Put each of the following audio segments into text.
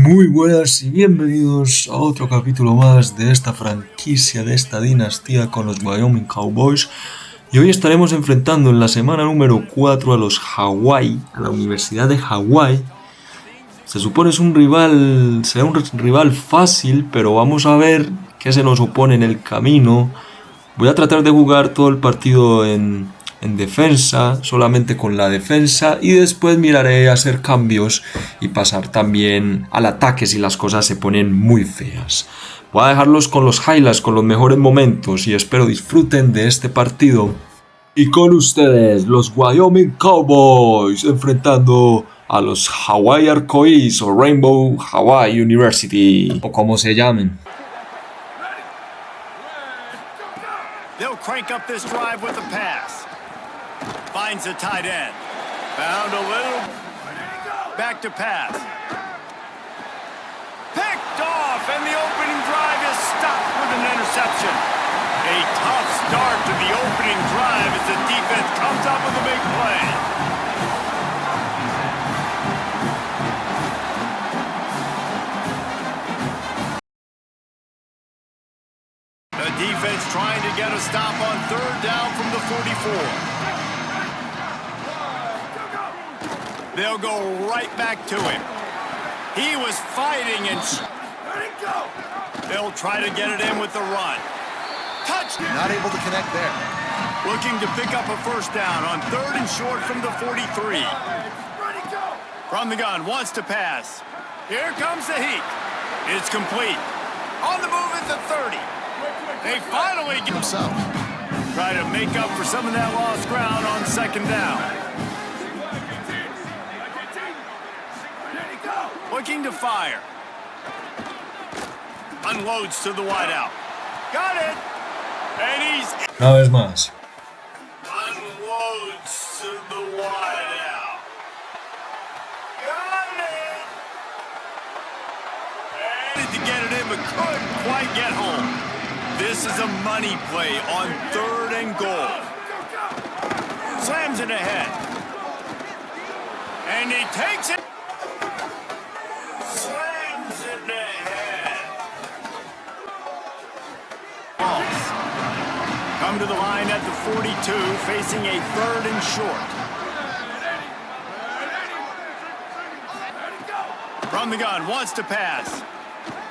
Muy buenas y bienvenidos a otro capítulo más de esta franquicia, de esta dinastía con los Wyoming Cowboys. Y hoy estaremos enfrentando en la semana número 4 a los Hawái, a la Universidad de Hawái. Se supone será un rival fácil, pero vamos a ver qué se nos opone en el camino. Voy a tratar de jugar todo el partido en defensa, solamente con la defensa, y después miraré hacer cambios y pasar también al ataque si las cosas se ponen muy feas. Voy a dejarlos con los highlights, con los mejores momentos, y espero disfruten de este partido. Y con ustedes, los Wyoming Cowboys, enfrentando a los Hawái Arcoíris o Rainbow Hawái University, o como se llamen. They'll crank up this drive with a pass. Finds the tight end. Found a little. Back to pass. Picked off, and the opening drive is stopped with an interception. A tough start to the opening drive as the defense comes up with a big play. The defense trying to get a stop on third down from the 44. They'll go right back to him. He was fighting and they'll try to get it in with the run. Touchdown! Not able to connect there. Looking to pick up a first down on third and short from the 43. From the gun, wants to pass. Here comes the heat. It's complete. On the move at the 30. They finally get himself. Try to make up for some of that lost ground on second down. Looking to fire. Unloads to the wideout. Got it. And he's... Una vez más. Unloads to the wideout. Got it. And to get it in, but couldn't quite get home. This is a money play on third and goal. Slams it ahead. And he takes it. Slams it ahead. Balls. Come to the line at the 42, facing a third and short. From the gun, wants to pass.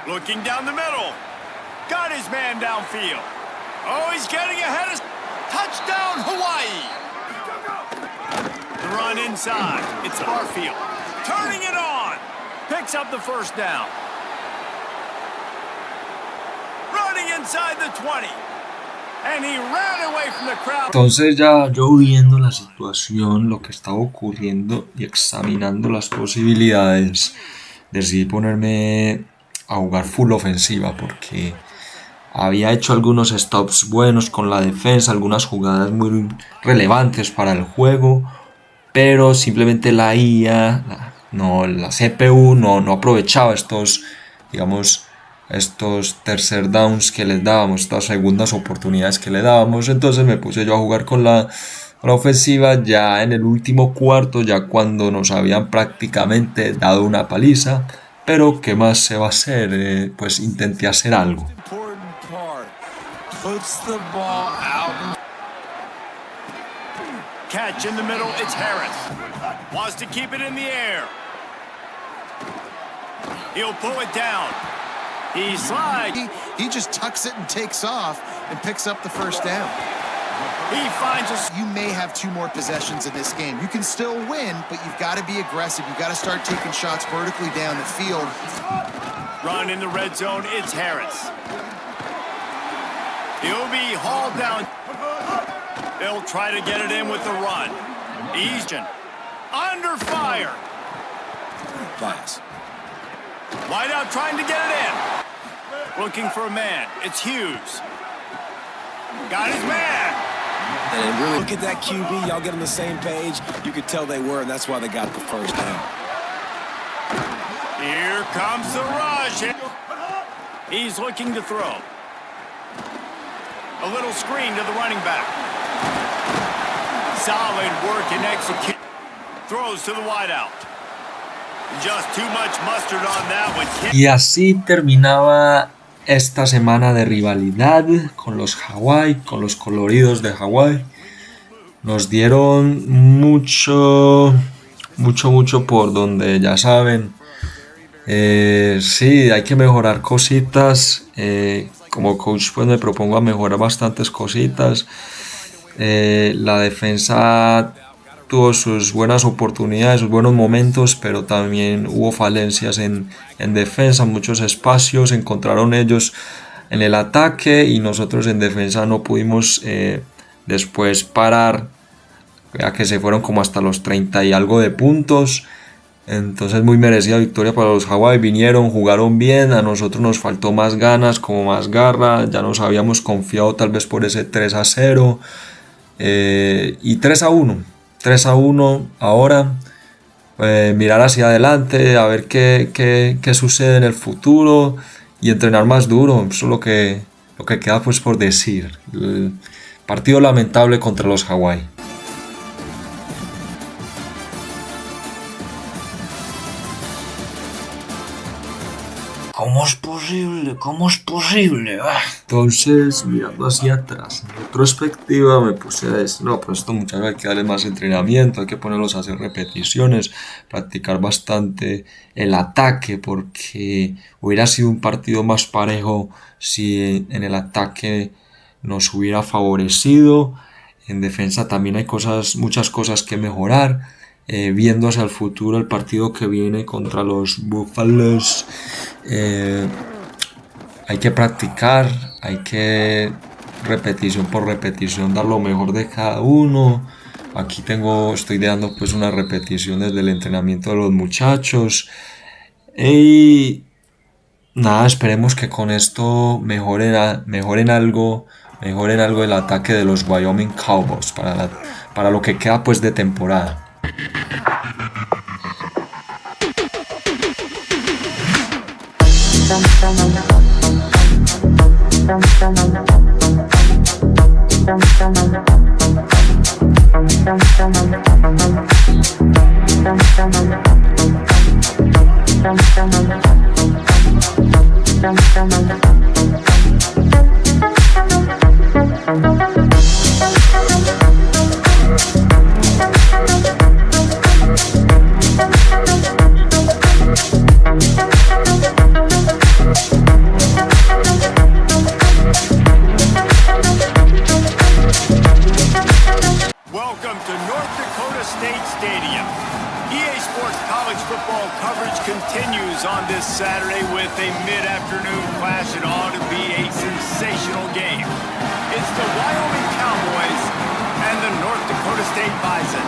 Looking down the middle. Got his man downfield. Oh, he's getting ahead of... Touchdown, Hawaii! The run inside. It's Barfield. Turning it on. Picks up the first down. Running inside the 20. And he ran away from the crowd. Entonces ya yo viendo la situación, lo que estaba ocurriendo y examinando las posibilidades, decidí ponerme a jugar full ofensiva porque había hecho algunos stops buenos con la defensa, algunas jugadas muy relevantes para el juego, pero simplemente la IA, la CPU no aprovechaba estos tercer downs que les dábamos, estas segundas oportunidades que le dábamos. Entonces me puse yo a jugar con la ofensiva ya en el último cuarto, ya cuando nos habían prácticamente dado una paliza. Pero ¿qué más se va a hacer? Pues intenté hacer algo. Puts the ball out. Catch in the middle, it's Harris. Wants to keep it in the air. He'll pull it down. He slides. He just tucks it and takes off and picks up the first down. He finds us. You may have two more possessions in this game. You can still win, but you've got to be aggressive. You've got to start taking shots vertically down the field. Run in the red zone, it's Harris. He'll be hauled down. They'll try to get it in with the run. Easton under fire. Pass. Wide out trying to get it in. Looking for a man. It's Hughes. Got his man. And really look at that QB. Y'all get on the same page. You could tell they were, and that's why they got the first down. Here comes the rush. He's looking to throw. A little screen to the running back. Solid work and execute. Throws to the wideout. Just too much mustard on that one. Y así terminaba esta semana de rivalidad con los Hawái, con los coloridos de Hawái. Nos dieron mucho por donde, ya saben. Sí, hay que mejorar cositas. Como coach pues me propongo a mejorar bastantes cositas. La defensa tuvo sus buenas oportunidades, sus buenos momentos, pero también hubo falencias en defensa, muchos espacios encontraron ellos en el ataque y nosotros en defensa no pudimos después parar, ya que se fueron como hasta los 30 y algo de puntos. Entonces muy merecida victoria para los Hawái, vinieron, jugaron bien, a nosotros nos faltó más ganas, como más garra, ya nos habíamos confiado tal vez por ese 3-0 y 3-1 ahora, mirar hacia adelante, a ver qué sucede en el futuro y entrenar más duro, eso es lo que queda pues por decir. El partido lamentable contra los Hawái. ¿Cómo es posible? Entonces, mirando hacia atrás, en retrospectiva, me puse a decir, no, pues estos muchachos hay que darles más entrenamiento, hay que ponerlos a hacer repeticiones, practicar bastante el ataque, porque hubiera sido un partido más parejo si en el ataque nos hubiera favorecido. En defensa también hay muchas cosas que mejorar. Viendo hacia el futuro, el partido que viene contra los Búfalos, hay que practicar, hay que repetición por repetición dar lo mejor de cada uno. Aquí estoy dando pues unas repeticiones del entrenamiento de los muchachos y nada, esperemos que con esto mejoren algo el ataque de los Wyoming Cowboys para lo que queda pues de temporada. Welcome to North Dakota State Stadium. EA Sports college football coverage continues on this Saturday with a mid-afternoon clash that ought to be a sensational game. It's the Wyoming Cowboys and the North Dakota State Bison.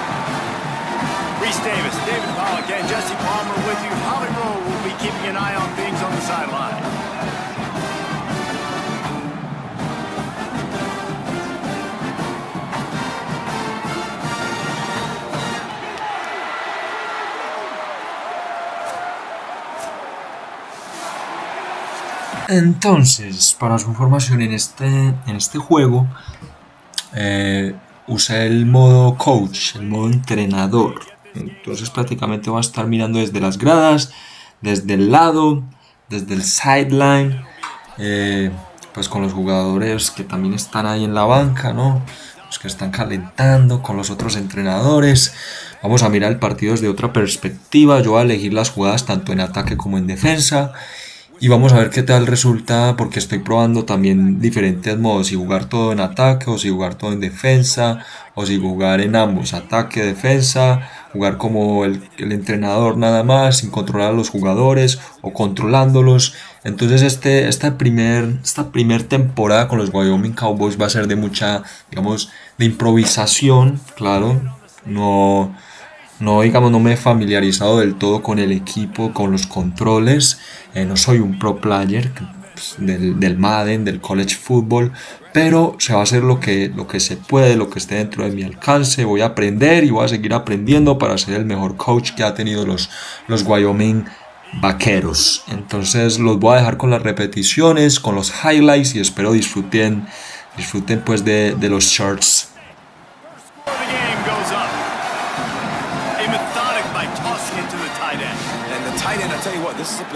Reese Davis, David Pollock, and Jesse Palmer with you. Holly Rowe will be keeping an eye on things on the sideline. Entonces, para su información en este juego, usé el modo coach, el modo entrenador. Entonces prácticamente voy a estar mirando desde las gradas, desde el lado, desde el sideline, pues con los jugadores que también están ahí en la banca, ¿no? Los que están calentando, con los otros entrenadores. Vamos a mirar el partido desde otra perspectiva. Yo voy a elegir las jugadas tanto en ataque como en defensa. Y vamos a ver qué tal resulta, porque estoy probando también diferentes modos, si jugar todo en ataque o si jugar todo en defensa, o si jugar en ambos, ataque, defensa, jugar como el entrenador nada más, sin controlar a los jugadores o controlándolos. Entonces esta primer temporada con los Wyoming Cowboys va a ser de mucha, digamos, de improvisación, claro, no me he familiarizado del todo con el equipo, con los controles. No soy un pro player del madden, del college football, pero se va a hacer lo que se puede, lo que esté dentro de mi alcance. Voy a aprender y voy a seguir aprendiendo para ser el mejor coach que ha tenido los Wyoming Vaqueros. Entonces los voy a dejar con las repeticiones, con los highlights y espero disfruten pues de los shorts.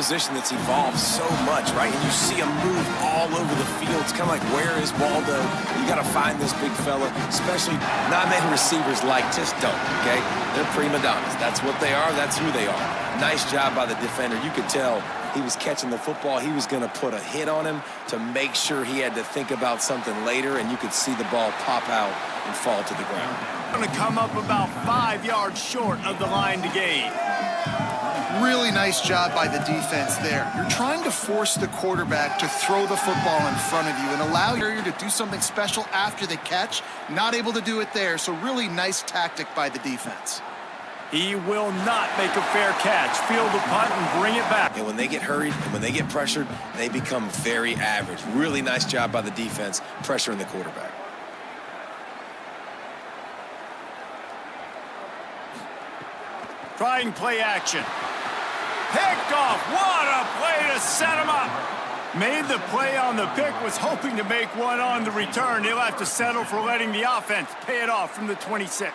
position that's evolved so much, right? And you see him move all over the field. It's kind of like, where is Waldo? You got to find this big fella, especially not many receivers like just don't, okay? They're prima donnas. That's what they are. That's who they are. Nice job by the defender. You could tell he was catching the football. He was going to put a hit on him to make sure he had to think about something later, and you could see the ball pop out and fall to the ground. Going to come up about 5 yards short of the line to gain. Really nice job by the defense there. You're trying to force the quarterback to throw the football in front of you and allow you to do something special after the catch. Not able to do it there, so really nice tactic by the defense. He will not make a fair catch. Field the punt and bring it back. And when they get hurried and when they get pressured, they become very average. Really nice job by the defense, pressuring the quarterback. Trying play action. Picked off. What a play to set him up. Made the play on the pick, was hoping to make one on the return. He'll have to settle for letting the offense pay it off from the 26.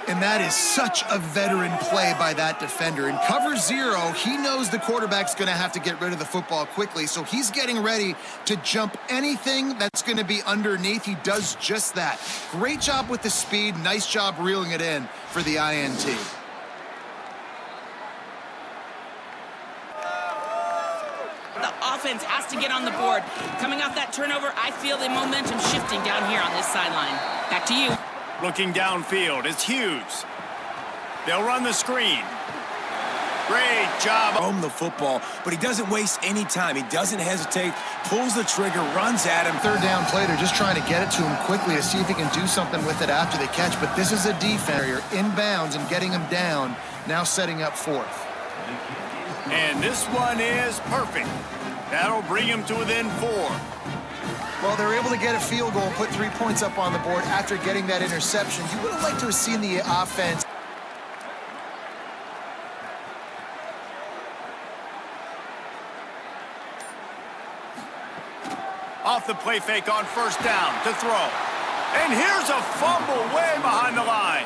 And that is such a veteran play by that defender. In cover 0, he knows the quarterback's going to have to get rid of the football quickly, so he's getting ready to jump anything that's going to be underneath. He does just that. Great job with the speed. Nice job reeling it in for the INT. The offense has to get on the board. Coming off that turnover, I feel the momentum shifting down here on this sideline. Back to you. Looking downfield, it's Hughes. They'll run the screen. Great job. Home the football, but he doesn't waste any time. He doesn't hesitate, pulls the trigger, runs at him. Third down play, they're just trying to get it to him quickly to see if he can do something with it after the catch. But this is a defense. You're inbounds and getting him down, now setting up fourth. And this one is perfect. That'll bring him to within 4. Well, they're able to get a field goal, put 3 points up on the board after getting that interception. You would have liked to have seen the offense. Off the play fake on first down to throw. And here's a fumble way behind the line.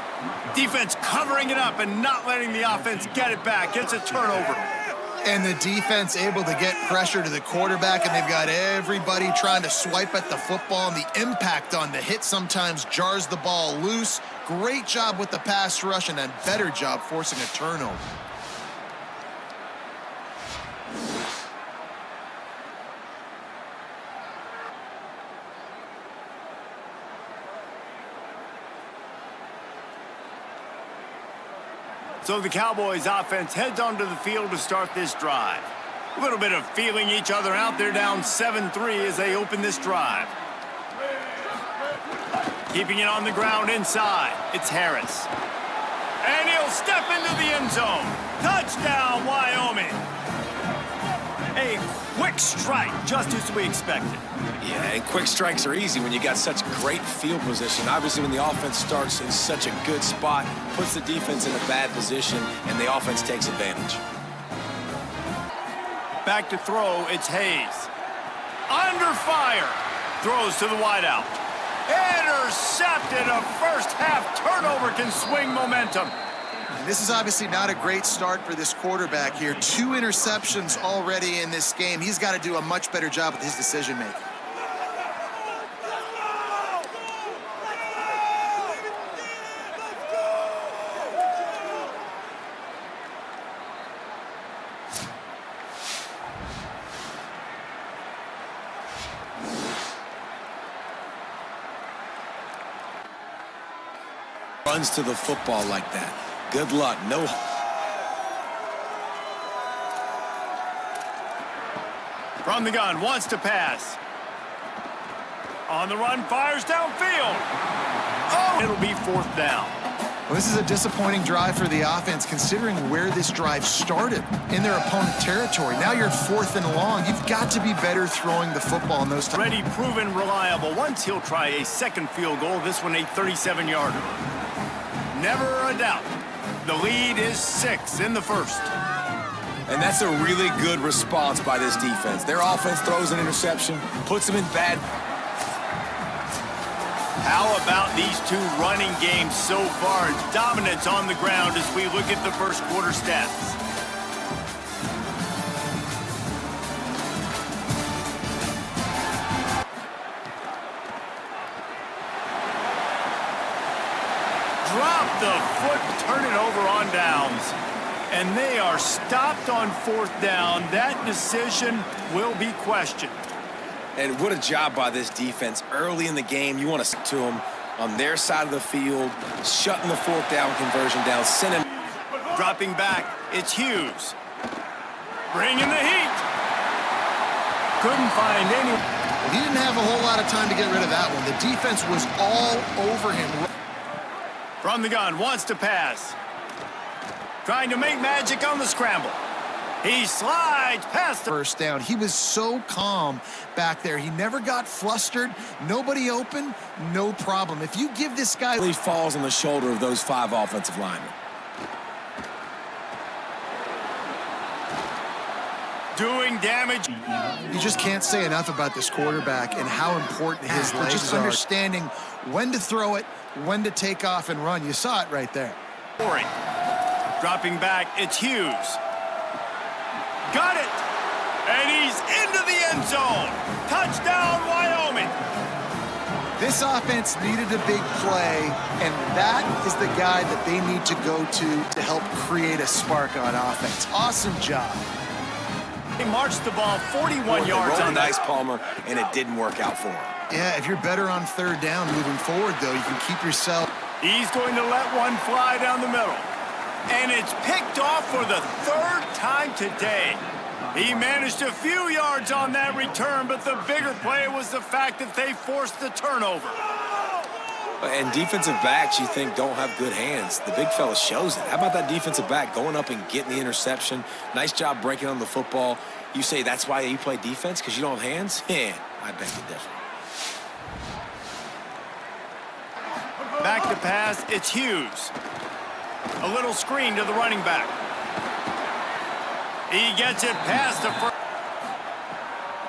Defense covering it up and not letting the offense get it back. It's a turnover. And the defense able to get pressure to the quarterback, and they've got everybody trying to swipe at the football, and the impact on the hit sometimes jars the ball loose. Great job with the pass rush, and a better job forcing a turnover. So the Cowboys offense heads onto the field to start this drive. A little bit of feeling each other out. They're down 7-3 as they open this drive. Keeping it on the ground inside. It's Harris. And he'll step into the end zone. Touchdown, Wyoming. A quick strike, just as we expected. Yeah, and quick strikes are easy when you got such great field position. Obviously, when the offense starts in such a good spot, puts the defense in a bad position, and the offense takes advantage. Back to throw, it's Hayes. Under fire. Throws to the wideout. Intercepted. A first half turnover can swing momentum. This is obviously not a great start for this quarterback here. 2 interceptions already in this game. He's got to do a much better job with his decision-making. Runs to the football like that. Good luck. No. From the gun, wants to pass. On the run, fires downfield. Oh, it'll be 4th down. Well, this is a disappointing drive for the offense, considering where this drive started, in their opponent territory. Now you're 4th and long. You've got to be better throwing the football in those times. Ready, proven, reliable. Once he'll try a second field goal, this one a 37-yarder. Never a doubt. The lead is 6 in the first. And that's a really good response by this defense. Their offense throws an interception, puts them in bad. How about these 2 running games so far? Dominance on the ground as we look at the first quarter stats. the foot, turn it over on downs. And they are stopped on fourth down. That decision will be questioned. And what a job by this defense. Early in the game, you want to stick to them on their side of the field, shutting the fourth down conversion down, sending. Dropping back, it's Hughes. Bringing the heat. Couldn't find anyone. He didn't have a whole lot of time to get rid of that one. The defense was all over him. From the gun, wants to pass. Trying to make magic on the scramble. He slides past the first down. He was so calm back there. He never got flustered. Nobody open, no problem. If you give this guy... He falls on the shoulder of those 5 offensive linemen. Doing damage. You just can't say enough about this quarterback and how important his legs are. Just understanding when to throw it, when to take off and run. You saw it right there. Dropping back, it's Hughes. Got it! And he's into the end zone. Touchdown, Wyoming. This offense needed a big play, and that is the guy that they need to go to help create a spark on offense. Awesome job. He marched the ball 41 yards on nice Palmer, and it didn't work out for him. Yeah, if you're better on third down moving forward, though, you can keep yourself. He's going to let one fly down the middle. And it's picked off for the 3rd time today. He managed a few yards on that return, but the bigger play was the fact that they forced the turnover. And defensive backs, you think, don't have good hands. The big fella shows it. How about that defensive back going up and getting the interception? Nice job breaking on the football. You say that's why you play defense, because you don't have hands? Yeah, I beg to differ. Back to pass, it's Hughes. A little screen to the running back. He gets it past the first.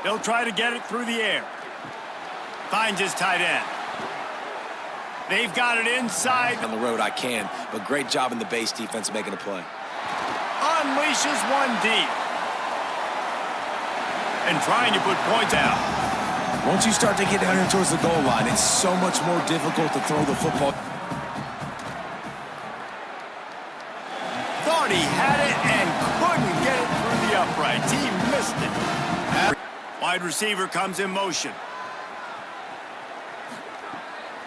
He'll try to get it through the air. Finds his tight end. They've got it inside. On the road, I can, but great job in the base defense making a play. Unleashes one deep. And trying to put points out. Once you start to get down here towards the goal line, it's so much more difficult to throw the football. Thought he had it and couldn't get it through the uprights. He missed it. Wide receiver comes in motion.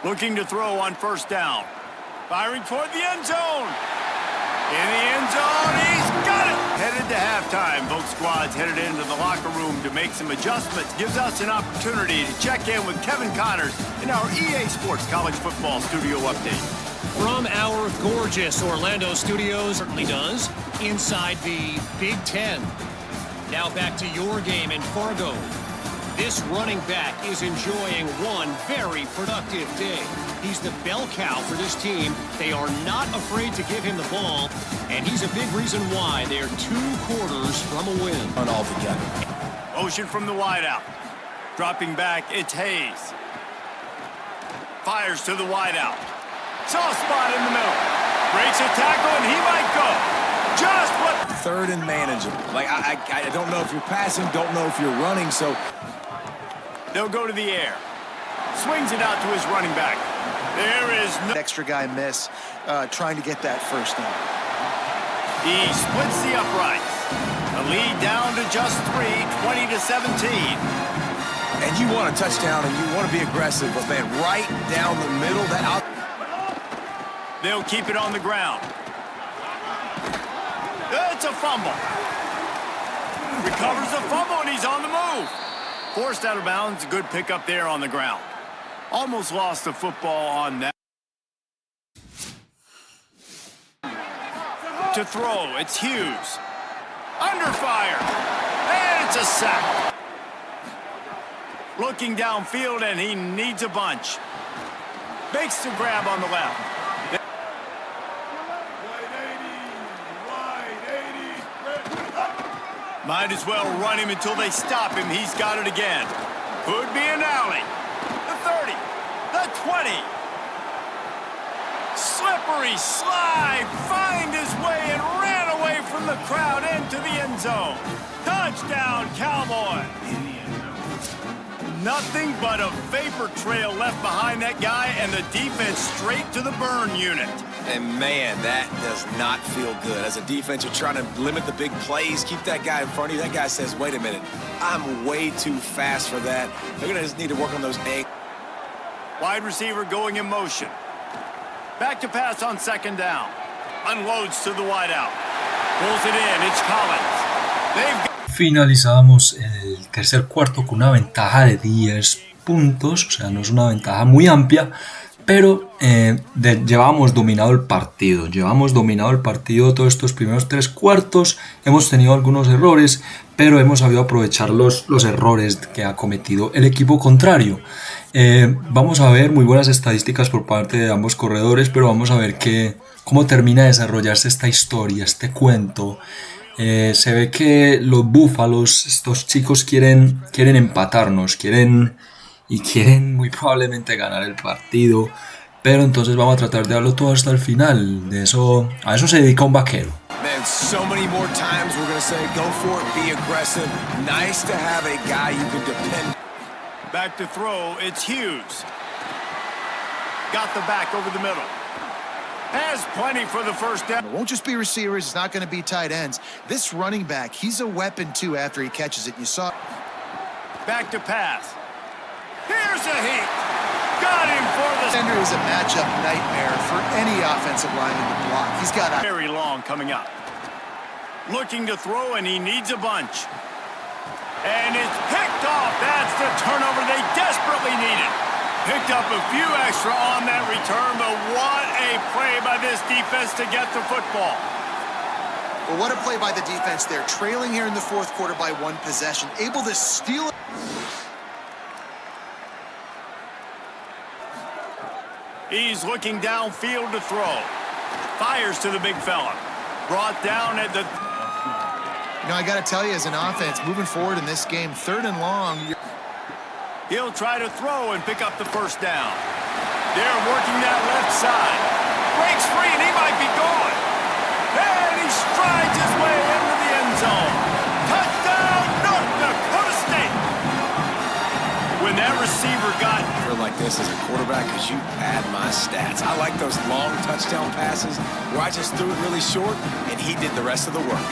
Looking to throw on first down. Firing toward the end zone. In the end zone, he's got it! Headed to halftime. Both squads headed into the locker room to make some adjustments. Gives us an opportunity to check in with Kevin Connors in our EA Sports College Football Studio Update. From our gorgeous Orlando studios, certainly does, inside the Big Ten. Now back to your game in Fargo. This running back is enjoying one very productive day. He's the bell cow for this team. They are not afraid to give him the ball, and he's a big reason why they're 2 quarters from a win. Altogether. Motion from the wideout. Dropping back, it's Hayes. Fires to the wideout. Soft spot in the middle. Breaks a tackle, and he might go. Just what... 3rd and manageable. Like, I don't know if you're passing, don't know if you're running, so... They'll go to the air. Swings it out to his running back. There is no... Extra guy miss, trying to get that first down. He splits the uprights. The lead down to just 3, 20-17. And you want a touchdown, and you want to be aggressive, but, man, right down the middle, that out... They'll keep it on the ground. It's a fumble. Recovers the fumble, and he's on the move. Forced out of bounds, good pickup there on the ground. Almost lost the football on that. To throw, it's Hughes. Under fire, and it's a sack. Looking downfield, and he needs a bunch. Makes the grab on the left. Might as well run him until they stop him. He's got it again. Could be an alley. The 30, the 20. Slippery slide, find his way and ran away from the crowd into the end zone. Touchdown, Cowboys. Nothing but a vapor trail left behind that guy, and the defense straight to the burn unit. And man, that does not feel good. As a defense, you're trying to limit the big plays, keep that guy in front of you. That guy says, wait a minute, I'm way too fast for that. They're gonna just need to work on those ankles. Wide receiver going in motion. Back to pass on second down. Unloads to the wideout. Pulls it in, it's Collins. Finalizamos el tercer cuarto con una ventaja de 10 puntos, o sea, no es una ventaja muy amplia, pero llevábamos dominado el partido. Todos estos primeros 3 cuartos. Hemos tenido algunos errores, pero hemos sabido aprovechar los errores que ha cometido el equipo contrario. Vamos a ver muy buenas estadísticas por parte de ambos corredores, pero vamos a ver cómo termina de desarrollarse esta historia, este cuento. Se ve que los búfalos, estos chicos quieren empatarnos, quieren muy probablemente ganar el partido, pero entonces vamos a tratar de darlo todo hasta el final. A eso se dedica un vaquero. Man, so many more times we're going to say, go for it, be aggressive. Nice to have a guy you can depend. Back to throw, it's Hughes. Got the back over the middle. Has plenty for the first down. It won't just be receivers, it's not going to be tight ends. This running back, he's a weapon too after he catches it. You saw. Back to pass. Here's a heat. Got him for the Defender is a matchup nightmare for any offensive lineman to block. He's got a very long coming up. Looking to throw, and he needs a bunch. And it's picked off. That's the turnover they desperately needed. Picked up a few extra on that return, but what a play by this defense to get the football. Well, what a play by the defense there. Trailing here in the fourth quarter by 1 possession. Able to steal it. He's looking downfield to throw. Fires to the big fella. Brought down at the... You know, I got to tell you, as an offense, moving forward in this game, 3rd and long... He'll try to throw and pick up the first down. They're working that left side. Breaks free and he might be gone. And he strides his way into the end zone. Touchdown, North Dakota State. When that receiver got... I feel like this as a quarterback because you pad my stats. I like those long touchdown passes where I just threw it really short and he did the rest of the work.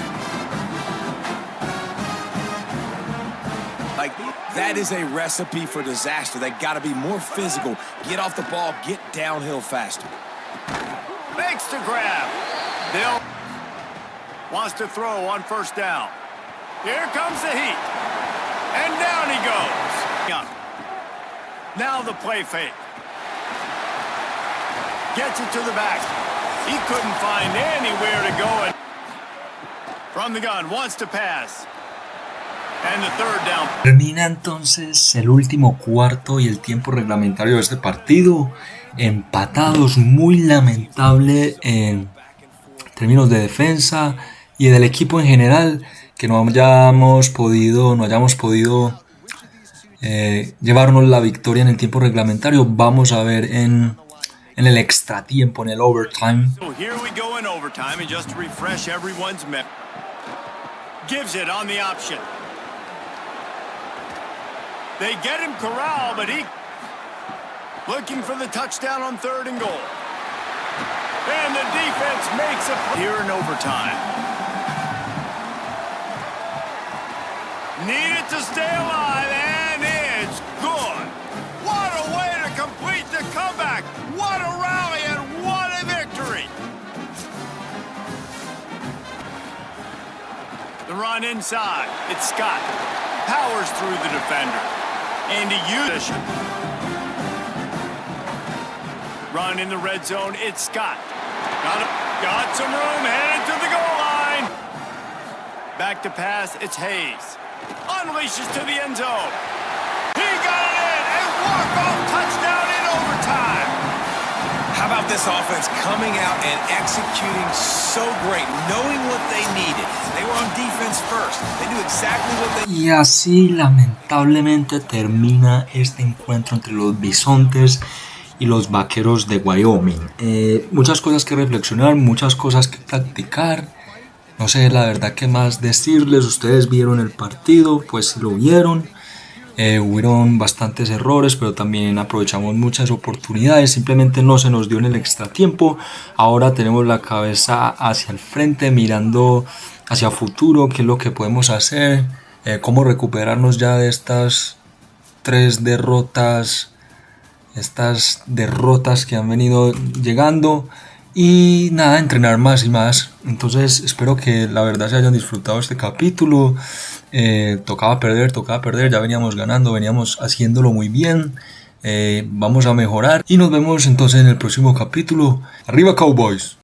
Like, that is a recipe for disaster. They got to be more physical, get off the ball, get downhill faster. Makes the grab. Bill wants to throw on first down. Here comes the heat. And down he goes. Now the play fake. Gets it to the back. He couldn't find anywhere to go. From the gun, wants to pass. Termina entonces el último cuarto y el tiempo reglamentario de este partido empatados, muy lamentable en términos de defensa y del equipo en general, que no hayamos podido llevarnos la victoria en el tiempo reglamentario. Vamos a ver en el extra tiempo, en el overtime. They get him corralled, but he looking for the touchdown on 3rd and goal. And the defense makes a play here in overtime. Needed to stay alive, and it's good. What a way to complete the comeback. What a rally and what a victory. The run inside. It's Scott. Powers through the defender. And to use run in the red zone, it's Scott. Got some room, headed to the goal line. Back to pass, it's Hayes. Unleashes to the end zone. He got it in, a walk-off touchdown in overtime. How about this offense coming out and executing so great, knowing what they needed? They were on defense first. They knew exactly what they needed. Y así lamentablemente termina este encuentro entre los Bisontes y los Vaqueros de Wyoming. Muchas cosas que reflexionar, muchas cosas que practicar. No sé la verdad qué más decirles. Ustedes vieron el partido, pues si lo vieron. Hubieron bastantes errores, pero también aprovechamos muchas oportunidades. Simplemente no se nos dio en el extratiempo. Ahora tenemos la cabeza hacia el frente, mirando hacia futuro, qué es lo que podemos hacer, cómo recuperarnos ya de estas 3 derrotas, estas derrotas que han venido llegando. Y nada, entrenar más y más. Entonces espero que la verdad se hayan disfrutado este capítulo. Tocaba perder, ya veníamos ganando, veníamos haciéndolo muy bien. Vamos a mejorar y nos vemos entonces en el próximo capítulo. ¡Arriba Cowboys!